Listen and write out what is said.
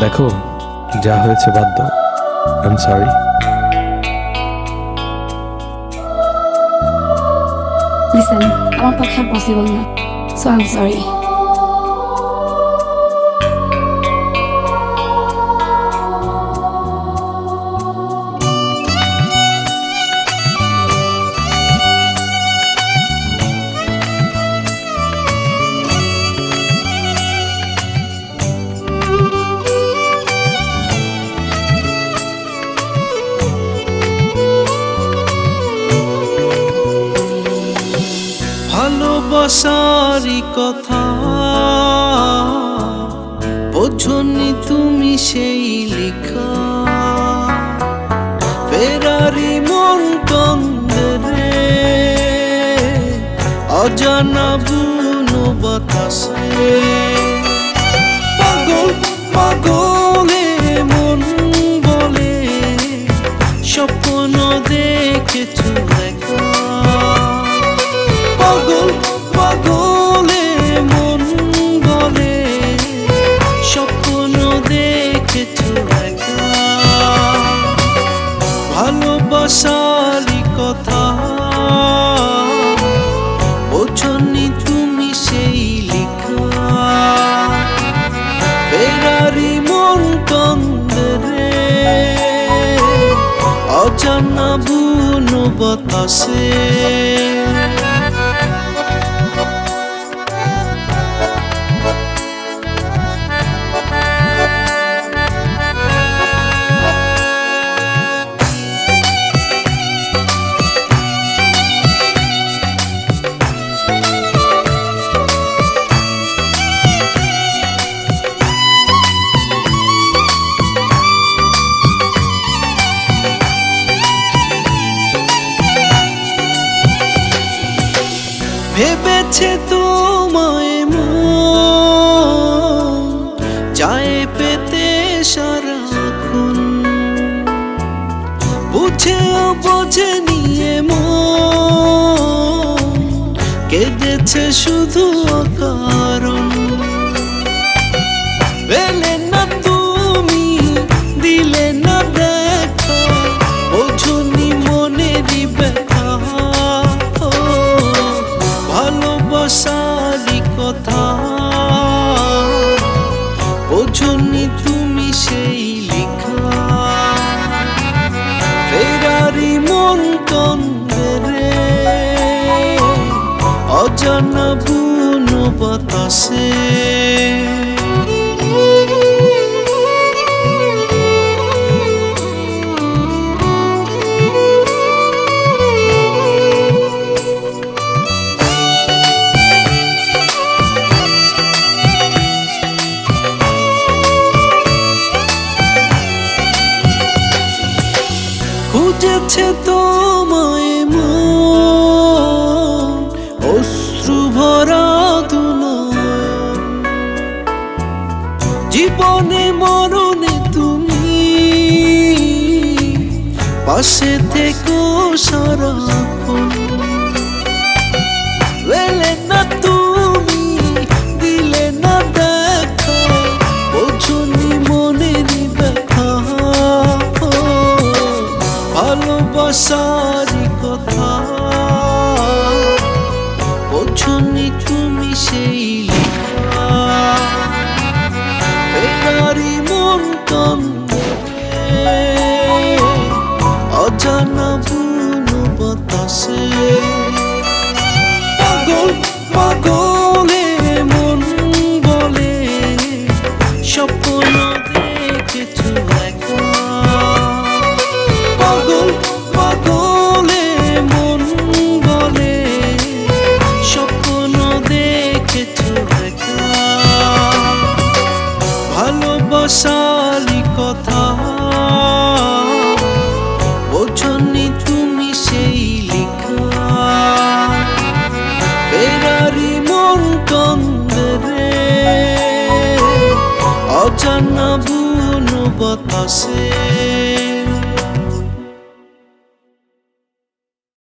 দেখো, যা হয়েছে বাদ দাও। I am sorry. লিসেন, আমার পক্ষে পসিবল না, সো আই এম সরি। ভালোবাসারই কথা বোঝনি তুমি সেই লেখা, ফেরারি মন তন্দরে অজানা বুনো বাতাসে পাগল পাগলে মন বলে স্বপ্ন দেখেছো একা। পাগল পাগলে মন বলে স্বপ্ন দেখেছো একা। ভালোবাসারই কথা বোঝনি তুমি সেই লেখা, ফেরারি মন তন্দরে অজানা বুনো বাতাসে। ভেবেছে তোমায় মন চায় পেতে সারাক্ষণ, বুঝেও বোঝে নিয়ে মন কেঁদেছে শুধু অকারণ। পেলে না তুমি দিলে না দেখা, বোঝনি মনেরই ব্যথা। ভালোবাসারই কথা বোঝনি তুমি সেই লেখা, ফেরারি মন তন্দরে অজানা বুনো বাতাসে। খুঁজেছে তোমায় মন অশ্রু ভরা দুনয়ন, জীবনে মরণে তুমি পাশে থেকো সারাক্ষণ। পেলে না তুমি দিলে না দেখা, বোঝনি মনেরই ব্যথা। ভালোবাসারই কথা বোঝনি তুমি সেই লেখা, ফেরারি মন তন্দরে অজানা বুনো বাতাসে। পাগল পাগলে মন বলে স্বপ্ন দেখেছো একা। পাগল পাগলে মন বলে স্বপ্ন দেখেছো একা। ভালোবাসারই কথা বোঝনি তুমি সেই লেখা, ফেরারি মন তন্দরে অজানা বুনো বাতাসে।